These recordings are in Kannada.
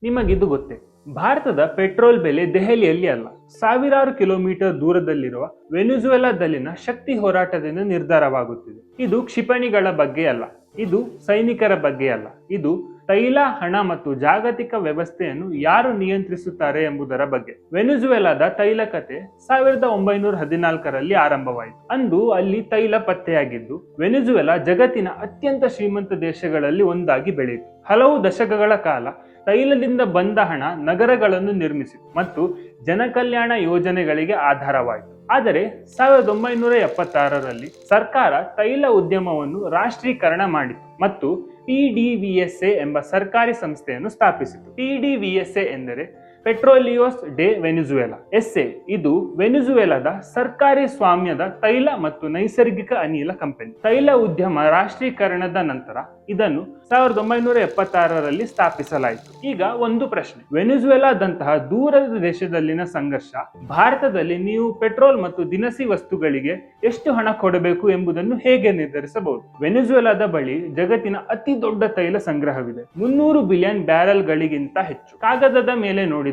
ನಿಮಗಿದು ಗೊತ್ತೇ? ಭಾರತದ ಪೆಟ್ರೋಲ್ ಬೆಲೆ ದೆಹಲಿಯಲ್ಲಿ ಅಲ್ಲ, ಸಾವಿರಾರು ಕಿಲೋಮೀಟರ್ ದೂರದಲ್ಲಿರುವ ವೆನಿಜುವೆಲಾದಲ್ಲಿನ ಶಕ್ತಿ ಹೋರಾಟದಿಂದ ನಿರ್ಧಾರವಾಗುತ್ತಿದೆ. ಇದು ಕ್ಷಿಪಣಿಗಳ ಬಗ್ಗೆ ಅಲ್ಲ, ಇದು ಸೈನಿಕರ ಬಗ್ಗೆ ಅಲ್ಲ, ಇದು ತೈಲ, ಹಣ ಮತ್ತು ಜಾಗತಿಕ ವ್ಯವಸ್ಥೆಯನ್ನು ಯಾರು ನಿಯಂತ್ರಿಸುತ್ತಾರೆ ಎಂಬುದರ ಬಗ್ಗೆ. ವೆನಿಜುವೆಲಾದ ತೈಲ ಕತೆ 1914ರಲ್ಲಿ ಆರಂಭವಾಯಿತು. ಅಂದು ಅಲ್ಲಿ ತೈಲ ಪತ್ತೆಯಾಗಿದ್ದು ವೆನಿಜುವೆಲಾ ಜಗತ್ತಿನ ಅತ್ಯಂತ ಶ್ರೀಮಂತ ದೇಶಗಳಲ್ಲಿ ಒಂದಾಗಿ ಬೆಳೆಯಿತು. ಹಲವು ದಶಕಗಳ ಕಾಲ ತೈಲದಿಂದ ಬಂದ ಹಣ ನಗರಗಳನ್ನು ನಿರ್ಮಿಸಿತು ಮತ್ತು ಜನಕಲ್ಯಾಣ ಯೋಜನೆಗಳಿಗೆ ಆಧಾರವಾಯಿತು. ಆದರೆ 1976ರಲ್ಲಿ ಸರ್ಕಾರ ತೈಲ ಉದ್ಯಮವನ್ನು ರಾಷ್ಟ್ರೀಕರಣ ಮಾಡಿತು ಮತ್ತು PDVSA ಎಂಬ ಸರ್ಕಾರಿ ಸಂಸ್ಥೆಯನ್ನು ಸ್ಥಾಪಿಸಿತು. PDVSA ಎಂದರೆ ಪೆಟ್ರೋಲಿಯೋಸ್ ಡೆ ವೆನಿಜುವೆಲಾ SA. ಇದು ವೆನಿಜುವೆಲಾದ ಸರ್ಕಾರಿ ಸ್ವಾಮ್ಯದ ತೈಲ ಮತ್ತು ನೈಸರ್ಗಿಕ ಅನಿಲ ಕಂಪನಿ. ತೈಲ ಉದ್ಯಮ ರಾಷ್ಟ್ರೀಕರಣದ ನಂತರ ಇದನ್ನು 1976ರಲ್ಲಿ ಸ್ಥಾಪಿಸಲಾಯಿತು. ಈಗ ಒಂದು ಪ್ರಶ್ನೆ, ವೆನಿಜುವೆಲಾದಂತಹ ದೂರದ ದೇಶದಲ್ಲಿನ ಸಂಘರ್ಷ ಭಾರತದಲ್ಲಿ ನೀವು ಪೆಟ್ರೋಲ್ ಮತ್ತು ದಿನಸಿ ವಸ್ತುಗಳಿಗೆ ಎಷ್ಟು ಹಣ ಕೊಡಬೇಕು ಎಂಬುದನ್ನು ಹೇಗೆ ನಿರ್ಧರಿಸಬಹುದು? ವೆನಿಜುವೆಲಾದ ಬಳಿ ಜಗತ್ತಿನ ಅತಿ ದೊಡ್ಡ ತೈಲ ಸಂಗ್ರಹವಿದೆ, 300 ಬಿಲಿಯನ್ ಬ್ಯಾರೆಲ್ಗಳಿಗಿಂತ ಹೆಚ್ಚು. ಕಾಗದದ ಮೇಲೆ ನೋಡಿದರೆ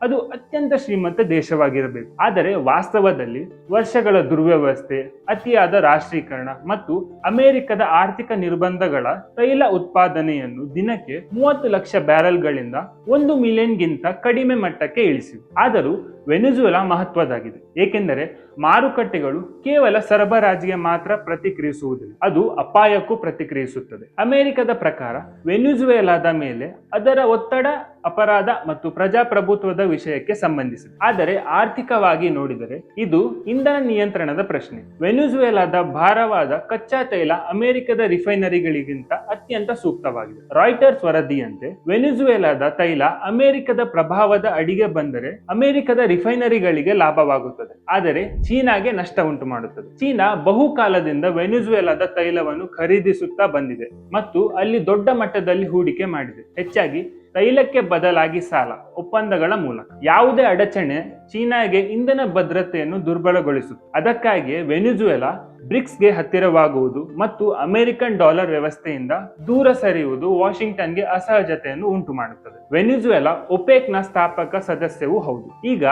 ಅದು ಅತ್ಯಂತ ಶ್ರೀಮಂತ ದೇಶವಾಗಿರಬೇಕು. ಆದರೆ ವಾಸ್ತವದಲ್ಲಿ ವರ್ಷಗಳ ದುರ್ವ್ಯವಸ್ಥೆ, ಅತಿಯಾದ ರಾಷ್ಟ್ರೀಕರಣ ಮತ್ತು ಅಮೆರಿಕದ ಆರ್ಥಿಕ ನಿರ್ಬಂಧಗಳ ತೈಲ ಉತ್ಪಾದನೆಯನ್ನು ದಿನಕ್ಕೆ 30 ಲಕ್ಷ ಬ್ಯಾರೆಲ್ಗಳಿಂದ 1 ಮಿಲಿಯನ್ಗಿಂತ ಕಡಿಮೆ ಮಟ್ಟಕ್ಕೆ ಇಳಿಸಿವೆ. ಆದರೂ ವೆನಿಜುವೆಲಾ ಮಹತ್ವದಾಗಿದೆ, ಏಕೆಂದರೆ ಮಾರುಕಟ್ಟೆಗಳು ಕೇವಲ ಸರಬರಾಜಿಗೆ ಮಾತ್ರ ಪ್ರತಿಕ್ರಿಯಿಸುವುದಿಲ್ಲ, ಅದು ಅಪಾಯಕ್ಕೂ ಪ್ರತಿಕ್ರಿಯಿಸುತ್ತದೆ. ಅಮೆರಿಕದ ಪ್ರಕಾರ ವೆನಿಜುವೆಲಾದ ಮೇಲೆ ಅದರ ಒತ್ತಡ ಅಪರಾಧ ಮತ್ತು ಪ್ರಜಾಪ್ರಭುತ್ವದ ವಿಷಯಕ್ಕೆ ಸಂಬಂಧಿಸಿದೆ. ಆದರೆ ಆರ್ಥಿಕವಾಗಿ ನೋಡಿದರೆ ಇದು ಇಂಧನ ನಿಯಂತ್ರಣದ ಪ್ರಶ್ನೆ. ವೆನಿಜುವೆಲಾದ ಭಾರವಾದ ಕಚ್ಚಾ ತೈಲ ಅಮೆರಿಕದ ರಿಫೈನರಿಗಳಿಗಿಂತ ಅತ್ಯಂತ ಸೂಕ್ತವಾಗಿದೆ. ರಾಯ್ಟರ್ಸ್ ವರದಿಯಂತೆ ವೆನಿಜುವೆಲಾದ ತೈಲ ಅಮೆರಿಕದ ಪ್ರಭಾವದ ಅಡಿಗೆ ಬಂದರೆ ಅಮೆರಿಕದ ರಿಫೈನರಿಗಳಿಗೆ ಲಾಭವಾಗುತ್ತದೆ, ಆದರೆ ಚೀನಾಗೆ ನಷ್ಟ ಉಂಟು ಮಾಡುತ್ತದೆ. ಚೀನಾ ಬಹುಕಾಲದಿಂದ ವೆನಿಜುವೆಲಾದ ತೈಲವನ್ನು ಖರೀದಿಸುತ್ತಾ ಬಂದಿದೆ ಮತ್ತು ಅಲ್ಲಿ ದೊಡ್ಡ ಮಟ್ಟದಲ್ಲಿ ಹೂಡಿಕೆ ಮಾಡಿದೆ, ಹೆಚ್ಚಾಗಿ ತೈಲಕ್ಕೆ ಬದಲಾಗಿ ಸಾಲ ಒಪ್ಪಂದಗಳ ಮೂಲಕ. ಯಾವುದೇ ಅಡಚಣೆ ಚೀನಾಗೆ ಇಂಧನ ಭದ್ರತೆಯನ್ನು ದುರ್ಬಲಗೊಳಿಸುತ್ತದೆ. ಅದಕ್ಕಾಗಿಯೇ ವೆನಿಜುವೆಲಾ ಬ್ರಿಕ್ಸ್ಗೆ ಹತ್ತಿರವಾಗುವುದು ಮತ್ತು ಅಮೆರಿಕನ್ ಡಾಲರ್ ವ್ಯವಸ್ಥೆಯಿಂದ ದೂರ ಸರಿಯುವುದು ವಾಷಿಂಗ್ಟನ್ಗೆ ಅಸಹಜತೆಯನ್ನು ಉಂಟು ಮಾಡುತ್ತದೆ. ವೆನಿಜುವೆಲಾ ಒಪೆಕ್ನ ಸ್ಥಾಪಕ ಸದಸ್ಯವೂ ಹೌದು. ಈಗ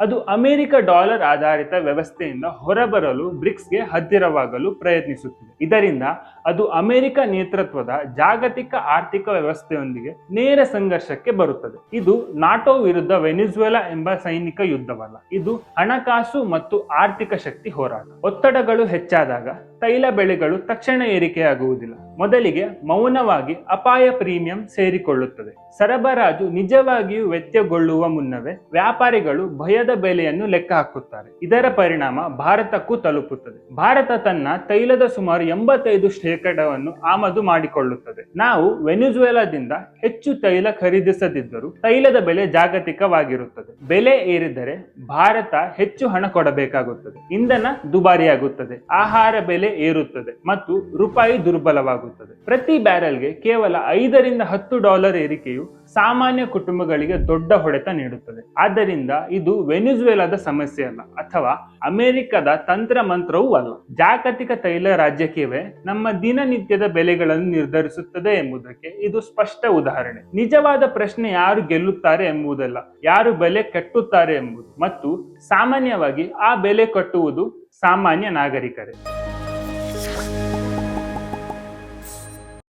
ಅದು ಅಮೆರಿಕ ಡಾಲರ್ ಆಧಾರಿತ ವ್ಯವಸ್ಥೆಯಿಂದ ಹೊರಬರಲು ಬ್ರಿಕ್ಸ್ಗೆ ಹತ್ತಿರವಾಗಲು ಪ್ರಯತ್ನಿಸುತ್ತಿದೆ. ಇದರಿಂದ ಅದು ಅಮೆರಿಕ ನೇತೃತ್ವದ ಜಾಗತಿಕ ಆರ್ಥಿಕ ವ್ಯವಸ್ಥೆಯೊಂದಿಗೆ ನೇರ ಸಂಘರ್ಷಕ್ಕೆ ಬರುತ್ತದೆ. ಇದು ನಾಟೋ ವಿರುದ್ಧ ವೆನಿಜುವೆಲಾ ಎಂಬ ಸೈನಿಕ ಯುದ್ಧವಲ್ಲ, ಇದು ಹಣಕಾಸು ಮತ್ತು ಆರ್ಥಿಕ ಶಕ್ತಿ ಹೋರಾಟ. ಒತ್ತಡಗಳು ಹೆಚ್ಚಾದಾಗ ತೈಲ ಬೆಲೆಗಳು ತಕ್ಷಣ ಏರಿಕೆಯಾಗುವುದಿಲ್ಲ. ಮೊದಲಿಗೆ ಮೌನವಾಗಿ ಅಪಾಯ ಪ್ರೀಮಿಯಂ ಸೇರಿಕೊಳ್ಳುತ್ತದೆ. ಸರಬರಾಜು ನಿಜವಾಗಿಯೂ ವ್ಯತ್ಯಗೊಳ್ಳುವ ಮುನ್ನವೇ ವ್ಯಾಪಾರಿಗಳು ಭಯದ ಬೆಲೆಯನ್ನು ಲೆಕ್ಕ ಹಾಕುತ್ತಾರೆ. ಇದರ ಪರಿಣಾಮ ಭಾರತಕ್ಕೂ ತಲುಪುತ್ತದೆ. ಭಾರತ ತನ್ನ ತೈಲದ ಸುಮಾರು 85% ಆಮದು ಮಾಡಿಕೊಳ್ಳುತ್ತದೆ. ನಾವು ವೆನಿಜುವೆಲಾದಿಂದ ಹೆಚ್ಚು ತೈಲ ಖರೀದಿಸದಿದ್ದರೂ ತೈಲದ ಬೆಲೆ ಜಾಗತಿಕವಾಗಿರುತ್ತದೆ. ಬೆಲೆ ಏರಿದರೆ ಭಾರತ ಹೆಚ್ಚು ಹಣ ಕೊಡಬೇಕಾಗುತ್ತದೆ, ಇಂಧನ ದುಬಾರಿಯಾಗುತ್ತದೆ, ಆಹಾರ ಬೆಲೆ ಏರುತ್ತದೆ ಮತ್ತು ರೂಪಾಯಿ ದುರ್ಬಲವಾಗುತ್ತದೆ. ಪ್ರತಿ ಬ್ಯಾರೆಲ್ಗೆ ಕೇವಲ $5 ರಿಂದ $10 ಏರಿಕೆಯು ಸಾಮಾನ್ಯ ಕುಟುಂಬಗಳಿಗೆ ದೊಡ್ಡ ಹೊಡೆತ ನೀಡುತ್ತದೆ. ಆದ್ದರಿಂದ ಇದು ವೆನಿಜುವೆಲಾದ ಸಮಸ್ಯೆ ಅಲ್ಲ, ಅಥವಾ ಅಮೆರಿಕದ ತಂತ್ರ ಮಂತ್ರವೂ ಅಲ್ಲ. ಜಾಗತಿಕ ತೈಲ ರಾಜಕೀಯವೇ ನಮ್ಮ ದಿನನಿತ್ಯದ ಬೆಲೆಗಳನ್ನು ನಿರ್ಧರಿಸುತ್ತದೆ ಎಂಬುದಕ್ಕೆ ಇದು ಸ್ಪಷ್ಟ ಉದಾಹರಣೆ. ನಿಜವಾದ ಪ್ರಶ್ನೆ ಯಾರು ಗೆಲ್ಲುತ್ತಾರೆ ಎಂಬುದಲ್ಲ, ಯಾರು ಬೆಲೆ ಕಟ್ಟುತ್ತಾರೆ ಎಂಬುದು, ಮತ್ತು ಸಾಮಾನ್ಯವಾಗಿ ಆ ಬೆಲೆ ಕಟ್ಟುವುದು ಸಾಮಾನ್ಯ ನಾಗರಿಕರೇ.